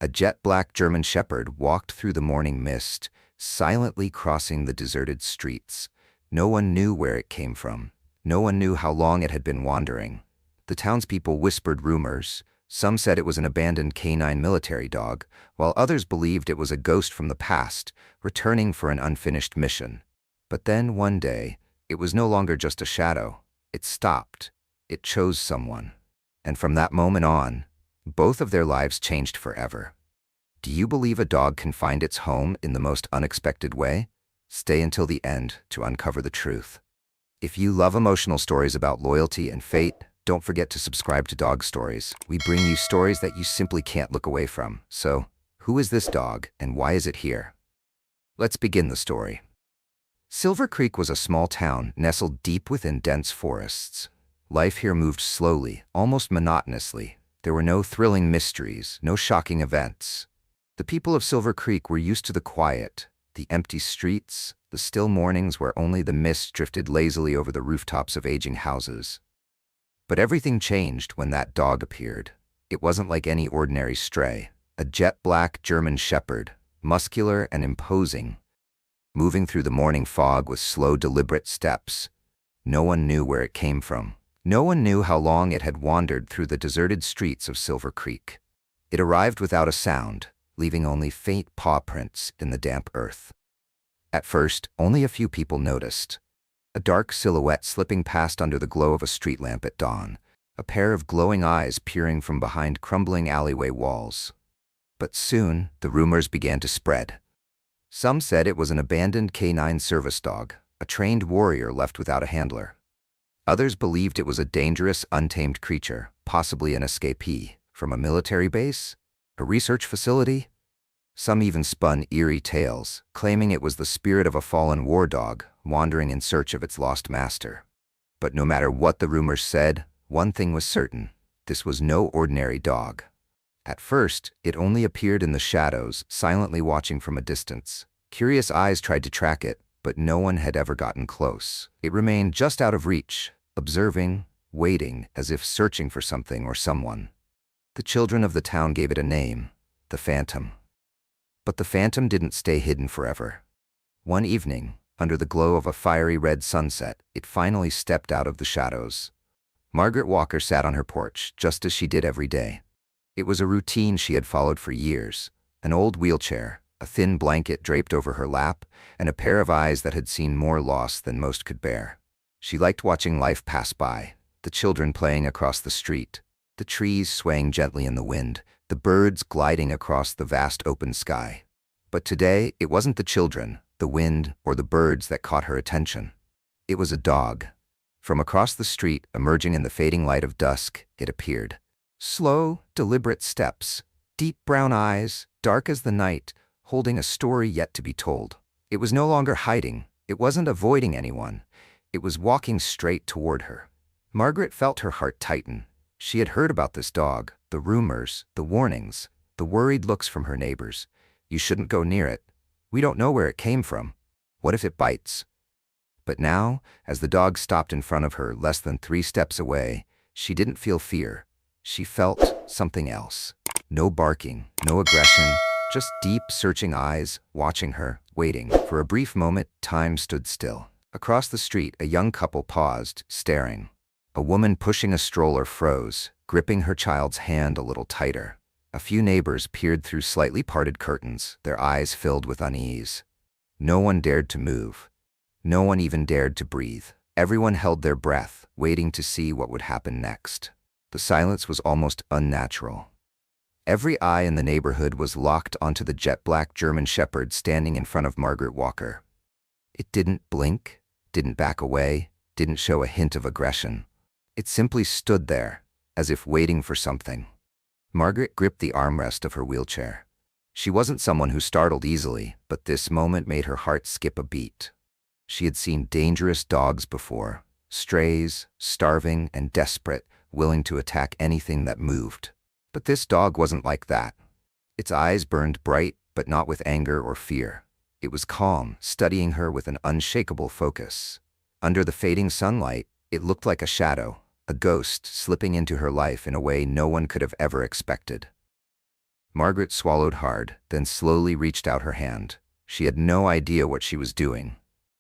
A jet-black German shepherd walked through the morning mist, silently crossing the deserted streets. No one knew where it came from. No one knew how long it had been wandering. The townspeople whispered rumors. Some said it was an abandoned canine military dog, while others believed it was a ghost from the past, returning for an unfinished mission. But then, one day, it was no longer just a shadow. It stopped. It chose someone. And from that moment on, both of their lives changed forever. Do you believe a dog can find its home in the most unexpected way? Stay until the end to uncover the truth. If you love emotional stories about loyalty and fate, don't forget to subscribe to Dog Stories. We bring you stories that you simply can't look away from. So, who is this dog and why is it here? Let's begin the story. Silver Creek was a small town nestled deep within dense forests. Life here moved slowly, almost monotonously. There were no thrilling mysteries, no shocking events. The people of Silver Creek were used to the quiet, the empty streets, the still mornings where only the mist drifted lazily over the rooftops of aging houses. But everything changed when that dog appeared. It wasn't like any ordinary stray. A jet-black German shepherd, muscular and imposing, moving through the morning fog with slow, deliberate steps. No one knew where it came from. No one knew how long it had wandered through the deserted streets of Silver Creek. It arrived without a sound, leaving only faint paw prints in the damp earth. At first, only a few people noticed. A dark silhouette slipping past under the glow of a street lamp at dawn, a pair of glowing eyes peering from behind crumbling alleyway walls. But soon, the rumors began to spread. Some said it was an abandoned canine service dog, a trained warrior left without a handler. Others believed it was a dangerous, untamed creature, possibly an escapee, from a military base, a research facility. Some even spun eerie tales, claiming it was the spirit of a fallen war dog, wandering in search of its lost master. But no matter what the rumors said, one thing was certain: this was no ordinary dog. At first, it only appeared in the shadows, silently watching from a distance. Curious eyes tried to track it, but no one had ever gotten close. It remained just out of reach, observing, waiting, as if searching for something or someone. The children of the town gave it a name: the Phantom. But the Phantom didn't stay hidden forever. One evening, under the glow of a fiery red sunset, it finally stepped out of the shadows. Margaret Walker sat on her porch, just as she did every day. It was a routine she had followed for years: an old wheelchair, a thin blanket draped over her lap, and a pair of eyes that had seen more loss than most could bear. She liked watching life pass by, the children playing across the street, the trees swaying gently in the wind, the birds gliding across the vast open sky. But today, it wasn't the children, the wind, or the birds that caught her attention. It was a dog. From across the street, emerging in the fading light of dusk, it appeared. Slow, deliberate steps, deep brown eyes, dark as the night, holding a story yet to be told. It was no longer hiding. It wasn't avoiding anyone. It was walking straight toward her. Margaret felt her heart tighten. She had heard about this dog, the rumors, the warnings, the worried looks from her neighbors. You shouldn't go near it. We don't know where it came from. What if it bites? But now, as the dog stopped in front of her less than 3 steps away, she didn't feel fear. She felt something else. No barking, no aggression, just deep, searching eyes, watching her, waiting. For a brief moment, time stood still. Across the street, a young couple paused, staring. A woman pushing a stroller froze, gripping her child's hand a little tighter. A few neighbors peered through slightly parted curtains, their eyes filled with unease. No one dared to move. No one even dared to breathe. Everyone held their breath, waiting to see what would happen next. The silence was almost unnatural. Every eye in the neighborhood was locked onto the jet-black German shepherd standing in front of Margaret Walker. It didn't blink, didn't back away, didn't show a hint of aggression. It simply stood there, as if waiting for something. Margaret gripped the armrest of her wheelchair. She wasn't someone who startled easily, but this moment made her heart skip a beat. She had seen dangerous dogs before, strays, starving and desperate, willing to attack anything that moved. But this dog wasn't like that. Its eyes burned bright, but not with anger or fear. It was calm, studying her with an unshakable focus. Under the fading sunlight, it looked like a shadow, a ghost slipping into her life in a way no one could have ever expected. Margaret swallowed hard, then slowly reached out her hand. She had no idea what she was doing.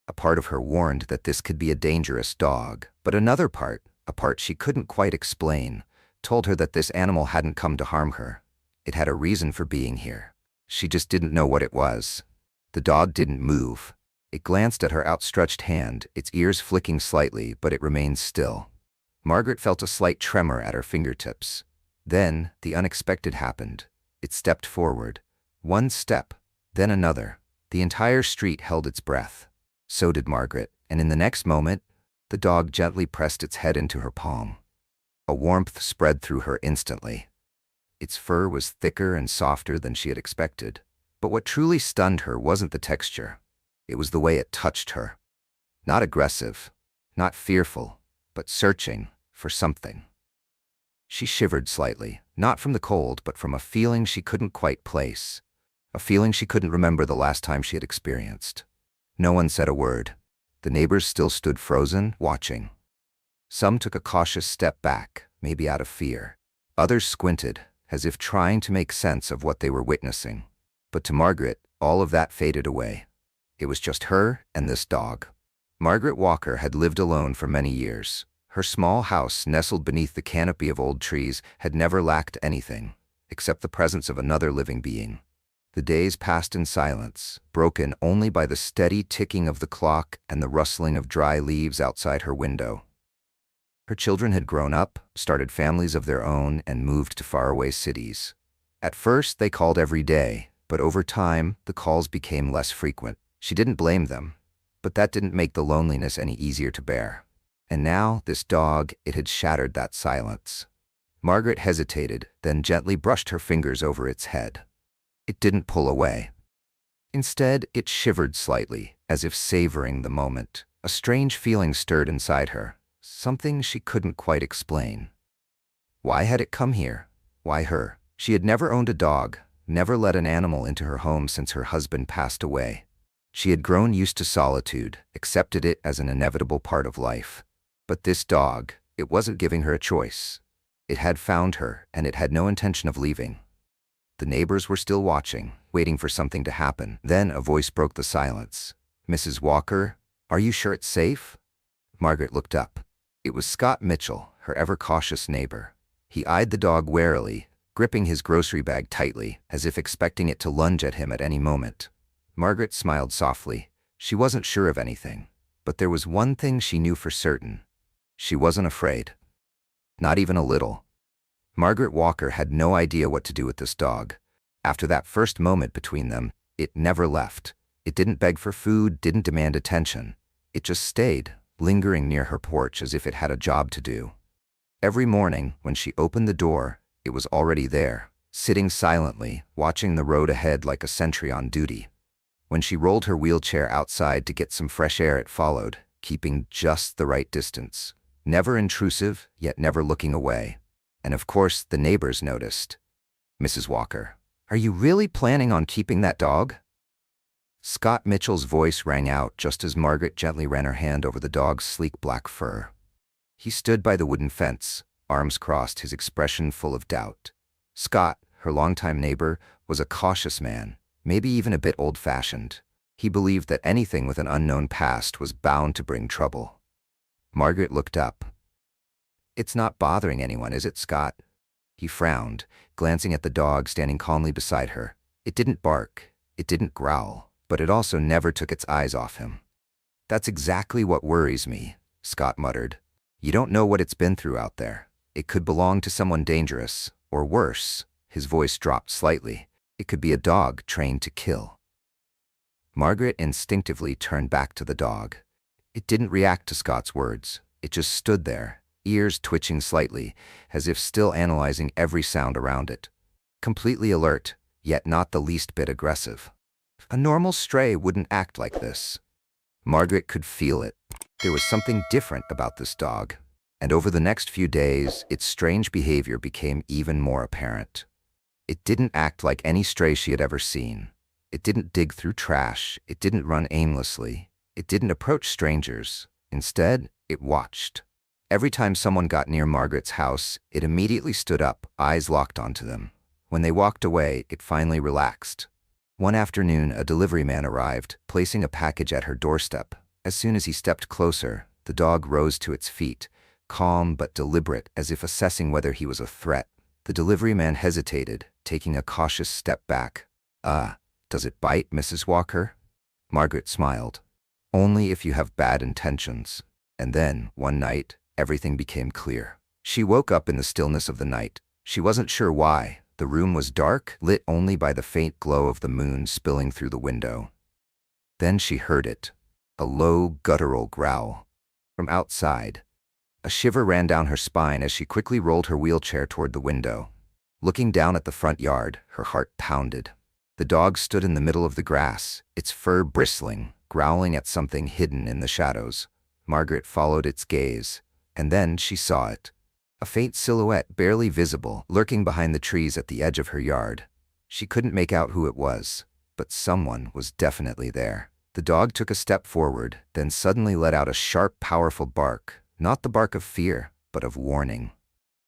A part of her warned that this could be a dangerous dog, but another part, a part she couldn't quite explain, told her that this animal hadn't come to harm her. It had a reason for being here. She just didn't know what it was. The dog didn't move. It glanced at her outstretched hand, its ears flicking slightly, but it remained still. Margaret felt a slight tremor at her fingertips. Then, the unexpected happened. It stepped forward. One step, then another. The entire street held its breath. So did Margaret, and in the next moment, the dog gently pressed its head into her palm. A warmth spread through her instantly. Its fur was thicker and softer than she had expected. But what truly stunned her wasn't the texture. It was the way it touched her. Not aggressive, not fearful, but searching for something. She shivered slightly, not from the cold, but from a feeling she couldn't quite place. A feeling she couldn't remember the last time she had experienced. No one said a word. The neighbors still stood frozen, watching. Some took a cautious step back, maybe out of fear. Others squinted, as if trying to make sense of what they were witnessing. But to Margaret, all of that faded away. It was just her and this dog. Margaret Walker had lived alone for many years. Her small house, nestled beneath the canopy of old trees, had never lacked anything, except the presence of another living being. The days passed in silence, broken only by the steady ticking of the clock and the rustling of dry leaves outside her window. Her children had grown up, started families of their own, and moved to faraway cities. At first, they called every day, but over time, the calls became less frequent. She didn't blame them, but that didn't make the loneliness any easier to bear. And now, this dog, it had shattered that silence. Margaret hesitated, then gently brushed her fingers over its head. It didn't pull away. Instead, it shivered slightly, as if savoring the moment. A strange feeling stirred inside her, something she couldn't quite explain. Why had it come here? Why her? She had never owned a dog, never let an animal into her home since her husband passed away. She had grown used to solitude, accepted it as an inevitable part of life. But this dog, it wasn't giving her a choice. It had found her, and it had no intention of leaving. The neighbors were still watching, waiting for something to happen. Then a voice broke the silence. "Mrs. Walker, are you sure it's safe?" Margaret looked up. It was Scott Mitchell, her ever-cautious neighbor. He eyed the dog warily, gripping his grocery bag tightly, as if expecting it to lunge at him at any moment. Margaret smiled softly. She wasn't sure of anything, but there was one thing she knew for certain. She wasn't afraid. Not even a little. Margaret Walker had no idea what to do with this dog. After that first moment between them, it never left. It didn't beg for food, didn't demand attention. It just stayed, lingering near her porch as if it had a job to do. Every morning, when she opened the door, it was already there, sitting silently, watching the road ahead like a sentry on duty. When she rolled her wheelchair outside to get some fresh air, it followed, keeping just the right distance. Never intrusive, yet never looking away. And of course, the neighbors noticed. "Mrs. Walker, are you really planning on keeping that dog?" Scott Mitchell's voice rang out just as Margaret gently ran her hand over the dog's sleek black fur. He stood by the wooden fence, arms crossed, his expression full of doubt. Scott, her longtime neighbor, was a cautious man, maybe even a bit old-fashioned. He believed that anything with an unknown past was bound to bring trouble. Margaret looked up. "It's not bothering anyone, is it, Scott?" He frowned, glancing at the dog standing calmly beside her. It didn't bark, it didn't growl, but it also never took its eyes off him. "That's exactly what worries me," Scott muttered. "You don't know what it's been through out there. It could belong to someone dangerous, or worse." His voice dropped slightly. "It could be a dog trained to kill." Margaret instinctively turned back to the dog. It didn't react to Scott's words. It just stood there, ears twitching slightly, as if still analyzing every sound around it. Completely alert, yet not the least bit aggressive. A normal stray wouldn't act like this. Margaret could feel it. There was something different about this dog, and over the next few days, its strange behavior became even more apparent. It didn't act like any stray she had ever seen. It didn't dig through trash. It didn't run aimlessly. It didn't approach strangers. Instead, it watched. Every time someone got near Margaret's house, it immediately stood up, eyes locked onto them. When they walked away, it finally relaxed. One afternoon, a delivery man arrived, placing a package at her doorstep. As soon as he stepped closer, the dog rose to its feet, calm but deliberate, as if assessing whether he was a threat. The delivery man hesitated, taking a cautious step back. Does it bite, Mrs. Walker?" Margaret smiled. "Only if you have bad intentions." And then, one night, everything became clear. She woke up in the stillness of the night. She wasn't sure why. The room was dark, lit only by the faint glow of the moon spilling through the window. Then she heard it, a low, guttural growl. From outside, a shiver ran down her spine as she quickly rolled her wheelchair toward the window. Looking down at the front yard, her heart pounded. The dog stood in the middle of the grass, its fur bristling, growling at something hidden in the shadows. Margaret followed its gaze, and then she saw it. A faint silhouette, barely visible, lurking behind the trees at the edge of her yard. She couldn't make out who it was, but someone was definitely there. The dog took a step forward, then suddenly let out a sharp, powerful bark, not the bark of fear, but of warning.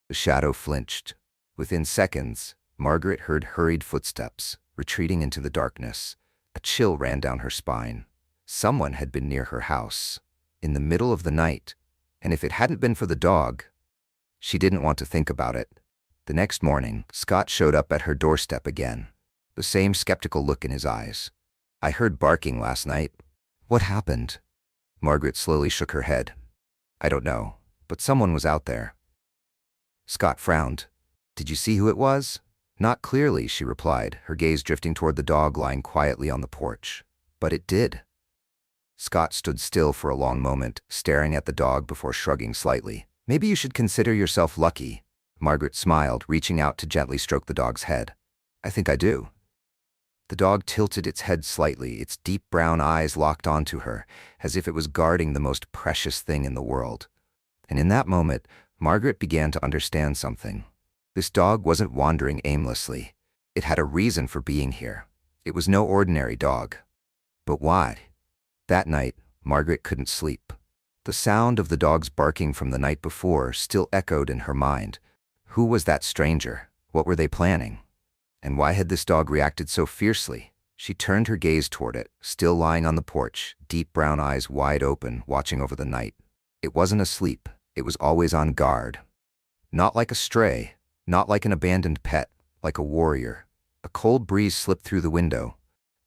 The shadow flinched. Within seconds, Margaret heard hurried footsteps, retreating into the darkness. A chill ran down her spine. Someone had been near her house, in the middle of the night, and if it hadn't been for the dog, she didn't want to think about it. The next morning, Scott showed up at her doorstep again, the same skeptical look in his eyes. "I heard barking last night." "What happened?" Margaret slowly shook her head. "I don't know, but someone was out there." Scott frowned. "Did you see who it was?" "Not clearly," she replied, her gaze drifting toward the dog lying quietly on the porch. "But it did." Scott stood still for a long moment, staring at the dog before shrugging slightly. "Maybe you should consider yourself lucky." Margaret smiled, reaching out to gently stroke the dog's head. "I think I do." The dog tilted its head slightly, its deep brown eyes locked onto her, as if it was guarding the most precious thing in the world. And in that moment, Margaret began to understand something. This dog wasn't wandering aimlessly. It had a reason for being here. It was no ordinary dog. But why? That night, Margaret couldn't sleep. The sound of the dog's barking from the night before still echoed in her mind. Who was that stranger? What were they planning? And why had this dog reacted so fiercely? She turned her gaze toward it, still lying on the porch, deep brown eyes wide open, watching over the night. It wasn't asleep. It was always on guard. Not like a stray, not like an abandoned pet, like a warrior. A cold breeze slipped through the window.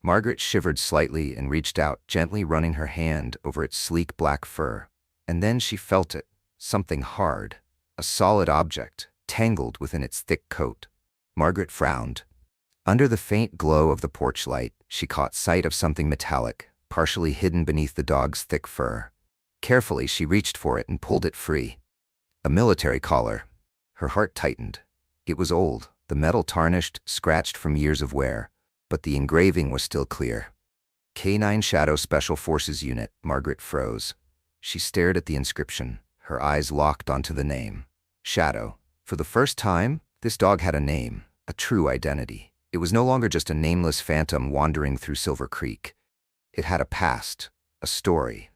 Margaret shivered slightly and reached out, gently running her hand over its sleek black fur. And then she felt it, something hard, a solid object, tangled within its thick coat. Margaret frowned. Under the faint glow of the porch light, she caught sight of something metallic, partially hidden beneath the dog's thick fur. Carefully, she reached for it and pulled it free. A military collar. Her heart tightened. It was old, the metal tarnished, scratched from years of wear, but the engraving was still clear. K9 Shadow Special Forces Unit. Margaret froze. She stared at the inscription, her eyes locked onto the name. Shadow. For the first time, this dog had a name, a true identity. It was no longer just a nameless phantom wandering through Silver Creek. It had a past, a story.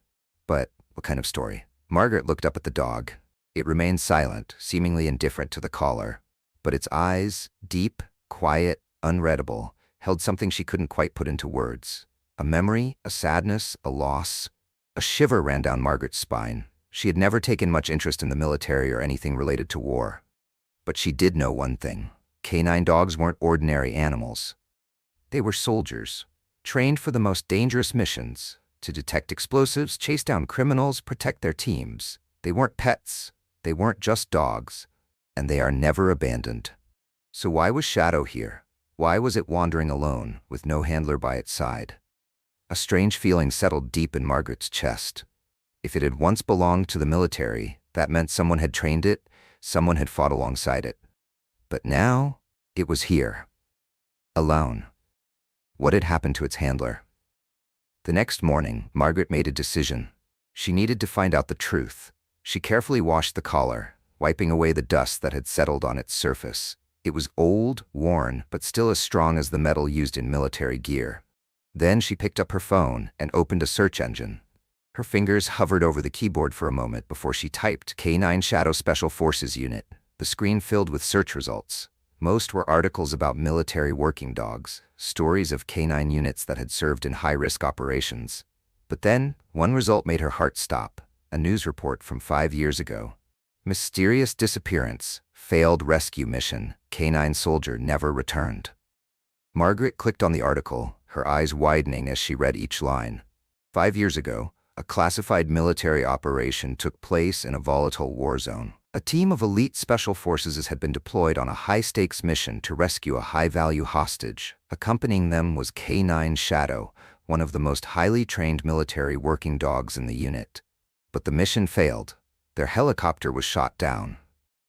But what kind of story? Margaret looked up at the dog. It remained silent, seemingly indifferent to the collar. But its eyes, deep, quiet, unreadable, held something she couldn't quite put into words. A memory, a sadness, a loss. A shiver ran down Margaret's spine. She had never taken much interest in the military or anything related to war. But she did know one thing. Canine dogs weren't ordinary animals. They were soldiers, trained for the most dangerous missions, to detect explosives, chase down criminals, protect their teams. They weren't pets. They weren't just dogs. And they are never abandoned. So why was Shadow here? Why was it wandering alone, with no handler by its side? A strange feeling settled deep in Margaret's chest. If it had once belonged to the military, that meant someone had trained it, someone had fought alongside it. But now, it was here. Alone. What had happened to its handler? The next morning, Margaret made a decision. She needed to find out the truth. She carefully washed the collar, wiping away the dust that had settled on its surface. It was old, worn, but still as strong as the metal used in military gear. Then she picked up her phone and opened a search engine. Her fingers hovered over the keyboard for a moment before she typed K9 Shadow Special Forces Unit. The screen filled with search results. Most were articles about military working dogs, stories of canine units that had served in high-risk operations. But then, one result made her heart stop, a news report from 5 years ago. Mysterious disappearance, failed rescue mission, canine soldier never returned. Margaret clicked on the article, her eyes widening as she read each line. 5 years ago, a classified military operation took place in a volatile war zone. A team of elite special forces had been deployed on a high-stakes mission to rescue a high-value hostage. Accompanying them was K9 Shadow, one of the most highly trained military working dogs in the unit. But the mission failed. Their helicopter was shot down.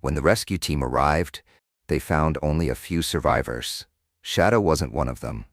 When the rescue team arrived, they found only a few survivors. Shadow wasn't one of them.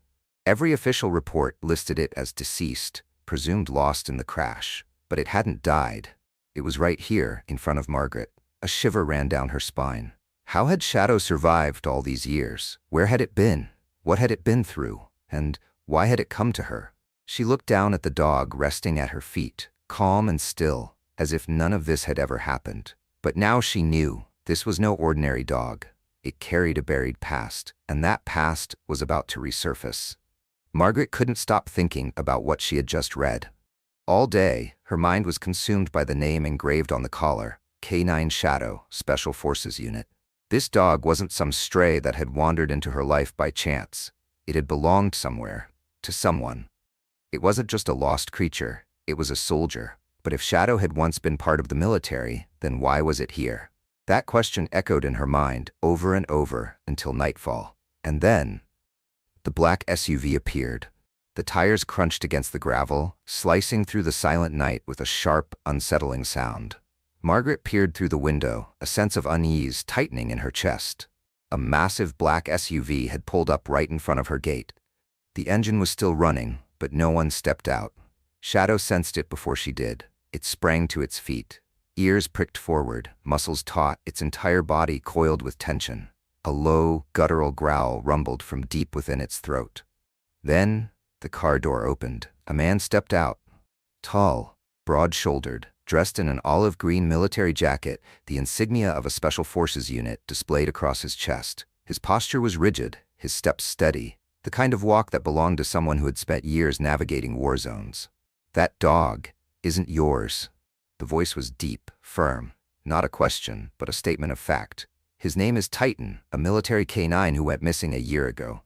Every official report listed it as deceased, presumed lost in the crash. But it hadn't died. It was right here, in front of Margaret. A shiver ran down her spine. How had Shadow survived all these years? Where had it been? What had it been through? And why had it come to her? She looked down at the dog resting at her feet, calm and still, as if none of this had ever happened. But now she knew this was no ordinary dog. It carried a buried past, and that past was about to resurface. Margaret couldn't stop thinking about what she had just read. All day, her mind was consumed by the name engraved on the collar, K9 Shadow, Special Forces Unit. This dog wasn't some stray that had wandered into her life by chance. It had belonged somewhere, to someone. It wasn't just a lost creature, it was a soldier. But if Shadow had once been part of the military, then why was it here? That question echoed in her mind over and over until nightfall. And then, the black SUV appeared. The tires crunched against the gravel, slicing through the silent night with a sharp, unsettling sound. Margaret peered through the window, a sense of unease tightening in her chest. A massive black SUV had pulled up right in front of her gate. The engine was still running, but no one stepped out. Shadow sensed it before she did. It sprang to its feet. Ears pricked forward, muscles taut, its entire body coiled with tension. A low, guttural growl rumbled from deep within its throat. Then, the car door opened. A man stepped out. Tall, broad-shouldered, dressed in an olive-green military jacket, the insignia of a Special Forces unit displayed across his chest. His posture was rigid, his steps steady, the kind of walk that belonged to someone who had spent years navigating war zones. "That dog isn't yours." The voice was deep, firm, not a question, but a statement of fact. "His name is Titan, a military K9 who went missing a year ago."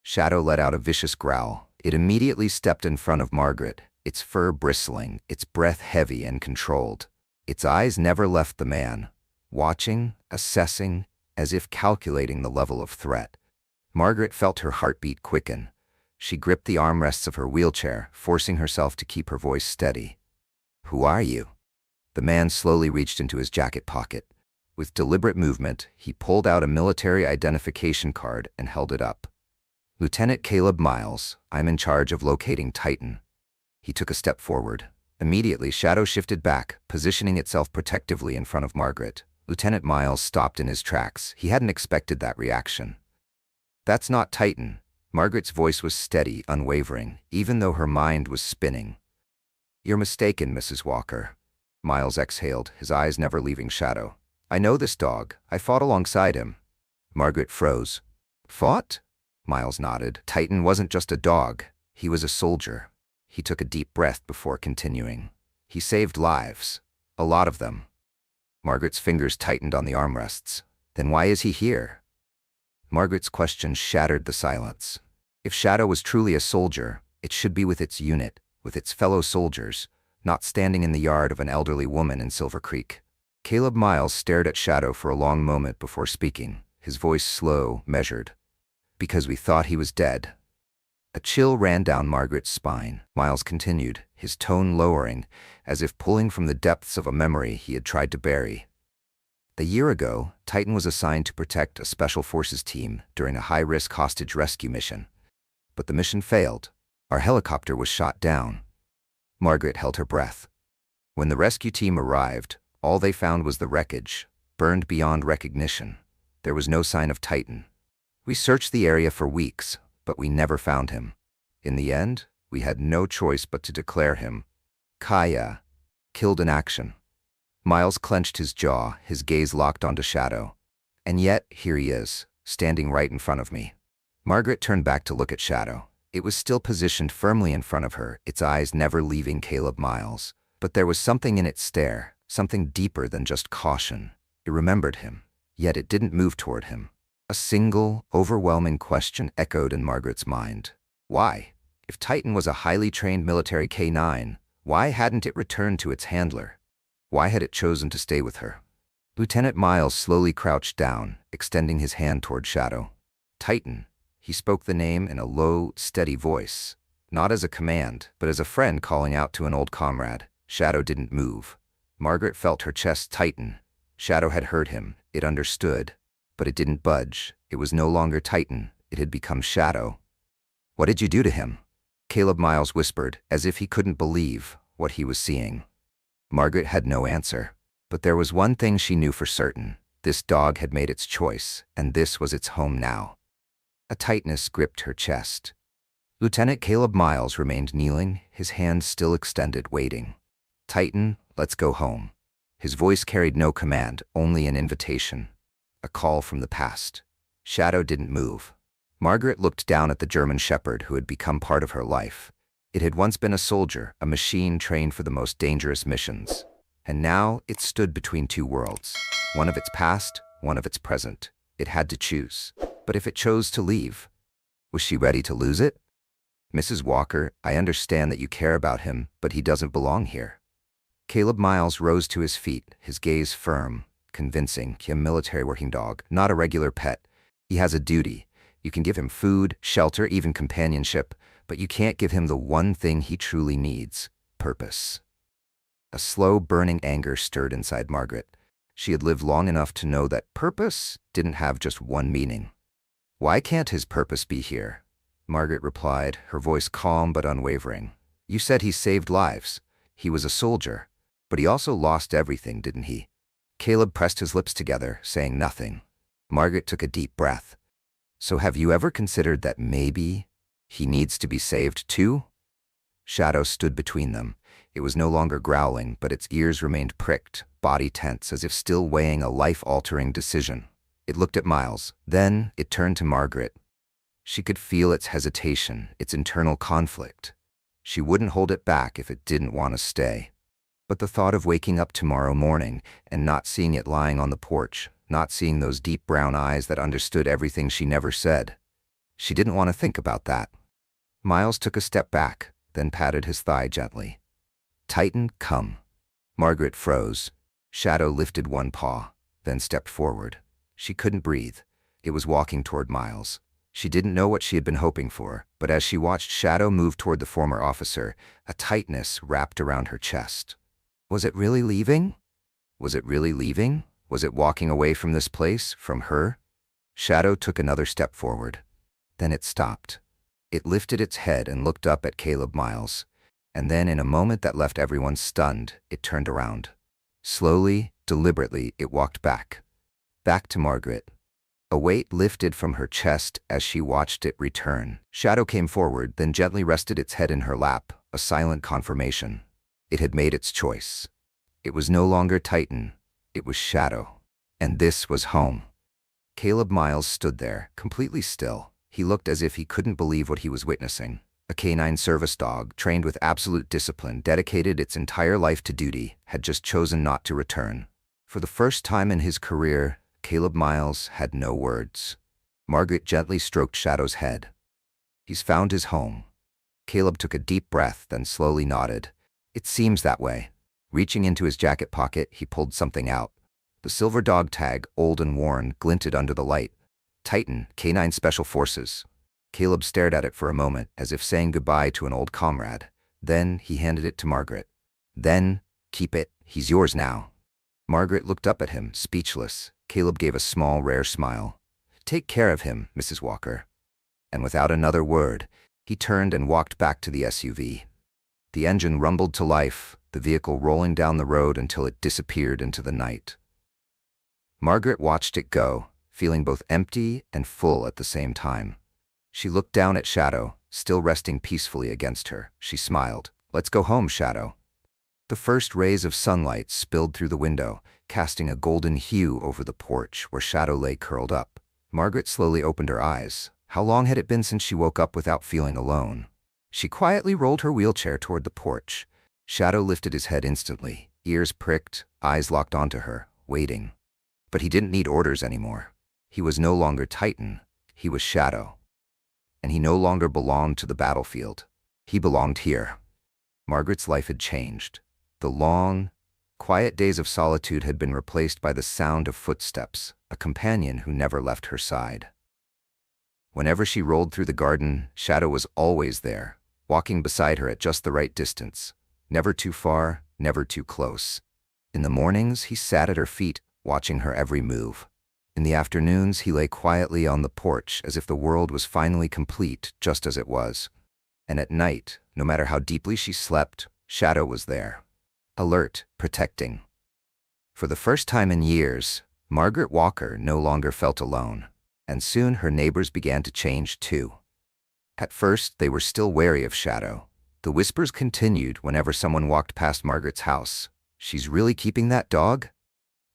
Shadow let out a vicious growl. It immediately stepped in front of Margaret, its fur bristling, its breath heavy and controlled. Its eyes never left the man, watching, assessing, as if calculating the level of threat. Margaret felt her heartbeat quicken. She gripped the armrests of her wheelchair, forcing herself to keep her voice steady. "Who are you?" The man slowly reached into his jacket pocket. With deliberate movement, he pulled out a military identification card and held it up. "Lieutenant Caleb Miles, I'm in charge of locating Titan." He took a step forward. Immediately, Shadow shifted back, positioning itself protectively in front of Margaret. Lieutenant Miles stopped in his tracks. He hadn't expected that reaction. "That's not Titan." Margaret's voice was steady, unwavering, even though her mind was spinning. "You're mistaken, Mrs. Walker." Miles exhaled, his eyes never leaving Shadow. "I know this dog. I fought alongside him." Margaret froze. "Fought?" Miles nodded. "Titan wasn't just a dog. He was a soldier." He took a deep breath before continuing. "He saved lives. A lot of them." Margaret's fingers tightened on the armrests. "Then why is he here?" Margaret's question shattered the silence. If Shadow was truly a soldier, it should be with its unit, with its fellow soldiers, not standing in the yard of an elderly woman in Silver Creek. Caleb Miles stared at Shadow for a long moment before speaking, his voice slow, measured. "Because we thought he was dead." A chill ran down Margaret's spine. Miles continued, his tone lowering, as if pulling from the depths of a memory he had tried to bury. "A year ago, Titan was assigned to protect a Special Forces team during a high-risk hostage rescue mission. But the mission failed. Our helicopter was shot down." Margaret held her breath. When the rescue team arrived, all they found was the wreckage, burned beyond recognition. There was no sign of Titan. "We searched the area for weeks, but we never found him. In the end, we had no choice but to declare him Kaya, killed in action." Miles clenched his jaw, his gaze locked onto Shadow. "And yet, here he is, standing right in front of me. Margaret turned back to look at Shadow. It was still positioned firmly in front of her, its eyes never leaving Caleb Miles. But there was something in its stare, something deeper than just caution. It remembered him, yet it didn't move toward him. A single, overwhelming question echoed in Margaret's mind. Why? If Titan was a highly trained military K9, why hadn't it returned to its handler? Why had it chosen to stay with her? Lieutenant Miles slowly crouched down, extending his hand toward Shadow. Titan. He spoke the name in a low, steady voice, not as a command, but as a friend calling out to an old comrade. Shadow didn't move. Margaret felt her chest tighten. Shadow had heard him. It understood. But it didn't budge. It was no longer Titan. It had become Shadow. What did you do to him? Caleb Miles whispered, as if he couldn't believe what he was seeing. Margaret had no answer. But there was one thing she knew for certain. This dog had made its choice, and this was its home now. A tightness gripped her chest. Lieutenant Caleb Miles remained kneeling, his hands still extended, waiting. Titan, let's go home. His voice carried no command, only an invitation. A call from the past. Shadow didn't move. Margaret looked down at the German shepherd who had become part of her life. It had once been a soldier, a machine trained for the most dangerous missions. And now it stood between two worlds. One of its past, one of its present. It had to choose. But if it chose to leave, was she ready to lose it? Mrs. Walker, I understand that you care about him, but he doesn't belong here. Caleb Miles rose to his feet, his gaze firm, convincing. A military working dog, not a regular pet. He has a duty. You can give him food, shelter, even companionship, but you can't give him the one thing he truly needs: purpose. A slow, burning anger stirred inside Margaret. She had lived long enough to know that purpose didn't have just one meaning. Why can't his purpose be here? Margaret replied, her voice calm but unwavering. You said he saved lives. He was a soldier. But he also lost everything, didn't he? Caleb pressed his lips together, saying nothing. Margaret took a deep breath. So have you ever considered that maybe he needs to be saved too? Shadow stood between them. It was no longer growling, but its ears remained pricked, body tense, as if still weighing a life-altering decision. It looked at Miles. Then it turned to Margaret. She could feel its hesitation, its internal conflict. She wouldn't hold it back if it didn't want to stay. But the thought of waking up tomorrow morning and not seeing it lying on the porch, not seeing those deep brown eyes that understood everything she never said, she didn't want to think about that. Miles took a step back, then patted his thigh gently. Titan, come. Margaret froze. Shadow lifted one paw, then stepped forward. She couldn't breathe. It was walking toward Miles. She didn't know what she had been hoping for, but as she watched Shadow move toward the former officer, a tightness wrapped around her chest. Was it really leaving? Was it really leaving? Was it walking away from this place, from her? Shadow took another step forward. Then it stopped. It lifted its head and looked up at Caleb Miles. And then, in a moment that left everyone stunned, it turned around. Slowly, deliberately, it walked back. Back to Margaret. A weight lifted from her chest as she watched it return. Shadow came forward, then gently rested its head in her lap, a silent confirmation. It had made its choice. It was no longer Titan. It was Shadow. And this was home. Caleb Miles stood there, completely still. He looked as if he couldn't believe what he was witnessing. A canine service dog, trained with absolute discipline, dedicated its entire life to duty, had just chosen not to return. For the first time in his career, Caleb Miles had no words. Margaret gently stroked Shadow's head. He's found his home. Caleb took a deep breath, then slowly nodded. It seems that way. Reaching into his jacket pocket, he pulled something out. The silver dog tag, old and worn, glinted under the light. Titan, Canine Special Forces. Caleb stared at it for a moment, as if saying goodbye to an old comrade. Then he handed it to Margaret. Then, keep it, he's yours now. Margaret looked up at him, speechless. Caleb gave a small, rare smile. Take care of him, Mrs. Walker. And without another word, he turned and walked back to the SUV. The engine rumbled to life, the vehicle rolling down the road until it disappeared into the night. Margaret watched it go, feeling both empty and full at the same time. She looked down at Shadow, still resting peacefully against her. She smiled. Let's go home, Shadow. The first rays of sunlight spilled through the window, casting a golden hue over the porch where Shadow lay curled up. Margaret slowly opened her eyes. How long had it been since she woke up without feeling alone? She quietly rolled her wheelchair toward the porch. Shadow lifted his head instantly, ears pricked, eyes locked onto her, waiting. But he didn't need orders anymore. He was no longer Titan. He was Shadow. And he no longer belonged to the battlefield. He belonged here. Margaret's life had changed. The long, quiet days of solitude had been replaced by the sound of footsteps, a companion who never left her side. Whenever she rolled through the garden, Shadow was always there, walking beside her at just the right distance, never too far, never too close. In the mornings, he sat at her feet, watching her every move. In the afternoons, he lay quietly on the porch as if the world was finally complete, just as it was. And at night, no matter how deeply she slept, Shadow was there. Alert, protecting. For the first time in years, Margaret Walker no longer felt alone, and soon her neighbors began to change too. At first, they were still wary of Shadow. The whispers continued whenever someone walked past Margaret's house. She's really keeping that dog?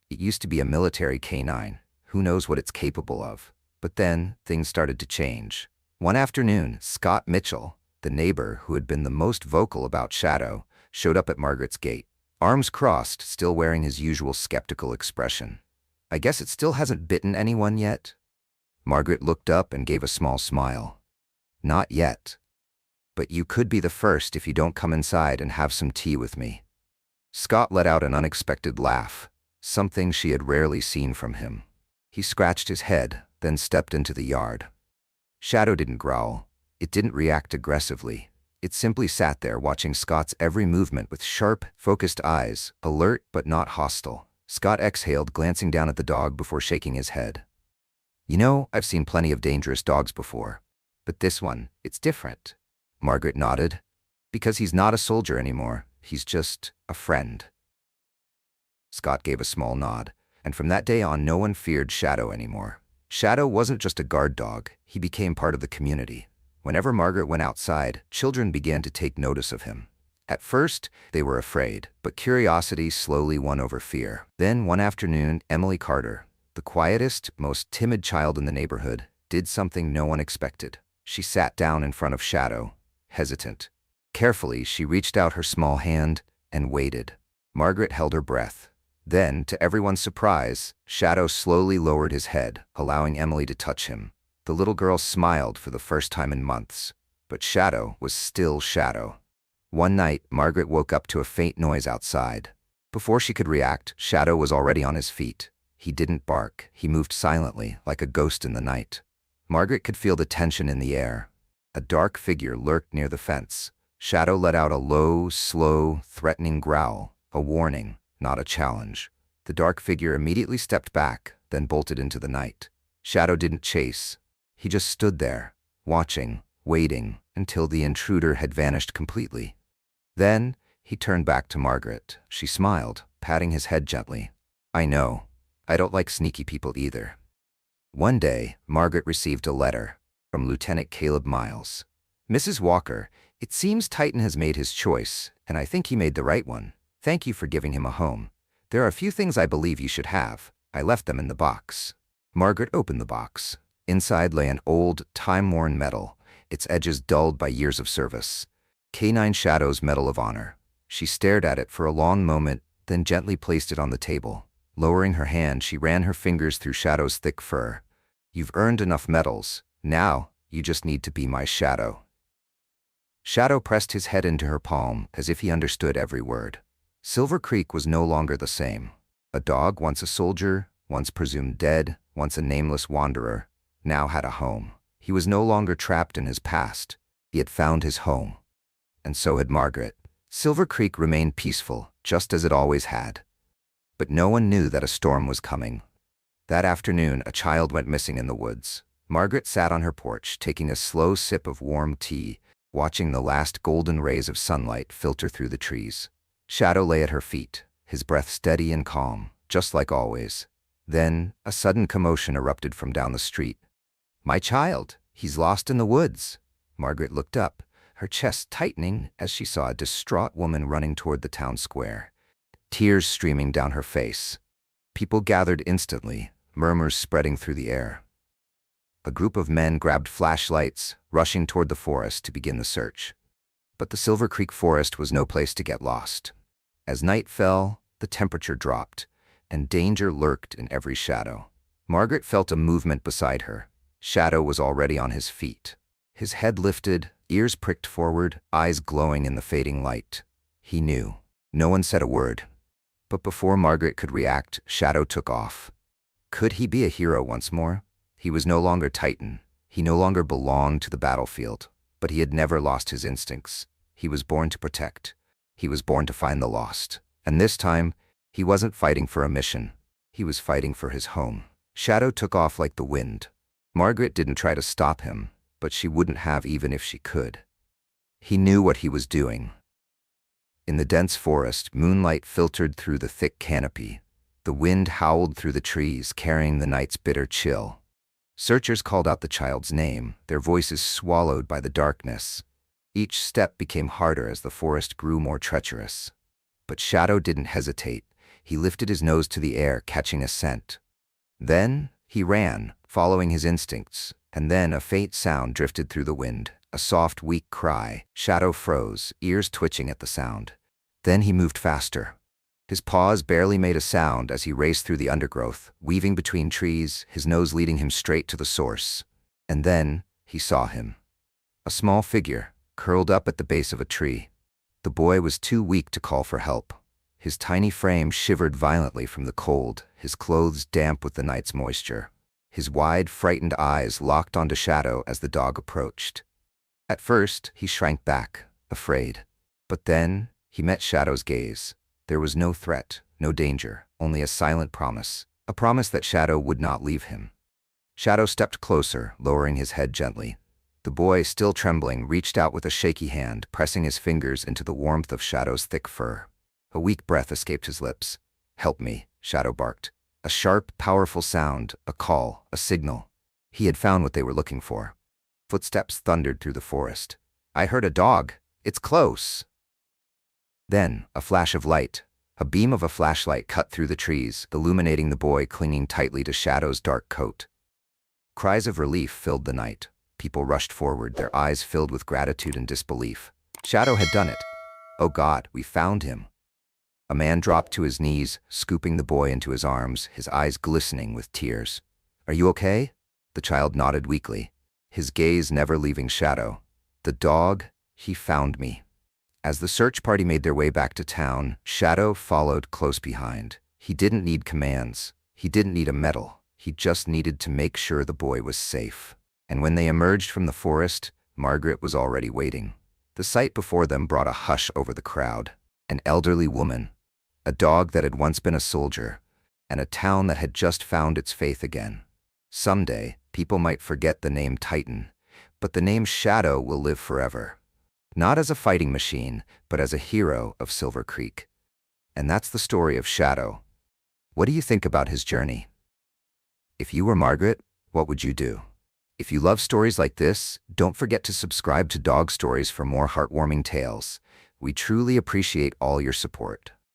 It used to be a military canine. Who knows what it's capable of? But then, things started to change. One afternoon, Scott Mitchell, the neighbor who had been the most vocal about Shadow, showed up at Margaret's gate, arms crossed, still wearing his usual skeptical expression. I guess it still hasn't bitten anyone yet? Margaret looked up and gave a small smile. Not yet. But you could be the first if you don't come inside and have some tea with me. Scott let out an unexpected laugh, something she had rarely seen from him. He scratched his head, then stepped into the yard. Shadow didn't growl. It didn't react aggressively. It simply sat there watching Scott's every movement with sharp, focused eyes, alert but not hostile. Scott exhaled, glancing down at the dog before shaking his head. You know, I've seen plenty of dangerous dogs before. But this one, it's different. Margaret nodded. Because he's not a soldier anymore. He's just a friend. Scott gave a small nod, and from that day on no one feared Shadow anymore. Shadow wasn't just a guard dog, he became part of the community. Whenever Margaret went outside, children began to take notice of him. At first, they were afraid, but curiosity slowly won over fear. Then, one afternoon, Emily Carter, the quietest, most timid child in the neighborhood, did something no one expected. She sat down in front of Shadow, hesitant. Carefully, she reached out her small hand and waited. Margaret held her breath. Then, to everyone's surprise, Shadow slowly lowered his head, allowing Emily to touch him. The little girl smiled for the first time in months, but Shadow was still Shadow. One night, Margaret woke up to a faint noise outside. Before she could react, Shadow was already on his feet. He didn't bark. He moved silently, like a ghost in the night. Margaret could feel the tension in the air. A dark figure lurked near the fence. Shadow let out a low, slow, threatening growl, a warning, not a challenge. The dark figure immediately stepped back, then bolted into the night. Shadow didn't chase. He just stood there, watching, waiting, until the intruder had vanished completely. Then, he turned back to Margaret. She smiled, patting his head gently. I know. I don't like sneaky people either. One day, Margaret received a letter from Lieutenant Caleb Miles. Mrs. Walker, it seems Titan has made his choice, and I think he made the right one. Thank you for giving him a home. There are a few things I believe you should have. I left them in the box. Margaret opened the box. Inside lay an old, time-worn medal, its edges dulled by years of service. Canine Shadow's Medal of Honor. She stared at it for a long moment, then gently placed it on the table. Lowering her hand, she ran her fingers through Shadow's thick fur. You've earned enough medals. Now, you just need to be my Shadow. Shadow pressed his head into her palm, as if he understood every word. Silver Creek was no longer the same. A dog, once a soldier, once presumed dead, once a nameless wanderer, now had a home. He was no longer trapped in his past. He had found his home. And so had Margaret. Silver Creek remained peaceful, just as it always had. But no one knew that a storm was coming. That afternoon, a child went missing in the woods. Margaret sat on her porch, taking a slow sip of warm tea, watching the last golden rays of sunlight filter through the trees. Shadow lay at her feet, his breath steady and calm, just like always. Then, a sudden commotion erupted from down the street. My child, he's lost in the woods. Margaret looked up, her chest tightening as she saw a distraught woman running toward the town square, tears streaming down her face. People gathered instantly, murmurs spreading through the air. A group of men grabbed flashlights, rushing toward the forest to begin the search. But the Silver Creek forest was no place to get lost. As night fell, the temperature dropped, and danger lurked in every shadow. Margaret felt a movement beside her. Shadow was already on his feet. His head lifted, ears pricked forward, eyes glowing in the fading light. He knew. No one said a word. But before Margaret could react, Shadow took off. Could he be a hero once more? He was no longer Titan. He no longer belonged to the battlefield. But he had never lost his instincts. He was born to protect. He was born to find the lost. And this time, he wasn't fighting for a mission. He was fighting for his home. Shadow took off like the wind. Margaret didn't try to stop him, but she wouldn't have even if she could. He knew what he was doing. In the dense forest, moonlight filtered through the thick canopy. The wind howled through the trees, carrying the night's bitter chill. Searchers called out the child's name, their voices swallowed by the darkness. Each step became harder as the forest grew more treacherous. But Shadow didn't hesitate. He lifted his nose to the air, catching a scent. Then he ran, following his instincts, and then a faint sound drifted through the wind, a soft, weak cry. Shadow froze, ears twitching at the sound. Then he moved faster. His paws barely made a sound as he raced through the undergrowth, weaving between trees, his nose leading him straight to the source. And then he saw him. A small figure, curled up at the base of a tree. The boy was too weak to call for help. His tiny frame shivered violently from the cold, his clothes damp with the night's moisture. His wide, frightened eyes locked onto Shadow as the dog approached. At first, he shrank back, afraid. But then, he met Shadow's gaze. There was no threat, no danger, only a silent promise. A promise that Shadow would not leave him. Shadow stepped closer, lowering his head gently. The boy, still trembling, reached out with a shaky hand, pressing his fingers into the warmth of Shadow's thick fur. A weak breath escaped his lips. "Help me," Shadow barked. A sharp, powerful sound, a call, a signal. He had found what they were looking for. Footsteps thundered through the forest. "I heard a dog. It's close." Then, a flash of light. A beam of a flashlight cut through the trees, illuminating the boy clinging tightly to Shadow's dark coat. Cries of relief filled the night. People rushed forward, their eyes filled with gratitude and disbelief. Shadow had done it. "Oh God, we found him." A man dropped to his knees, scooping the boy into his arms, his eyes glistening with tears. "Are you okay?" The child nodded weakly, his gaze never leaving Shadow. "The dog, he found me." As the search party made their way back to town, Shadow followed close behind. He didn't need commands. He didn't need a medal. He just needed to make sure the boy was safe. And when they emerged from the forest, Margaret was already waiting. The sight before them brought a hush over the crowd. An elderly woman, a dog that had once been a soldier, and a town that had just found its faith again. Someday, people might forget the name Titan, but the name Shadow will live forever. Not as a fighting machine, but as a hero of Silver Creek. And that's the story of Shadow. What do you think about his journey? If you were Margaret, what would you do? If you love stories like this, don't forget to subscribe to Dog Stories for more heartwarming tales. We truly appreciate all your support.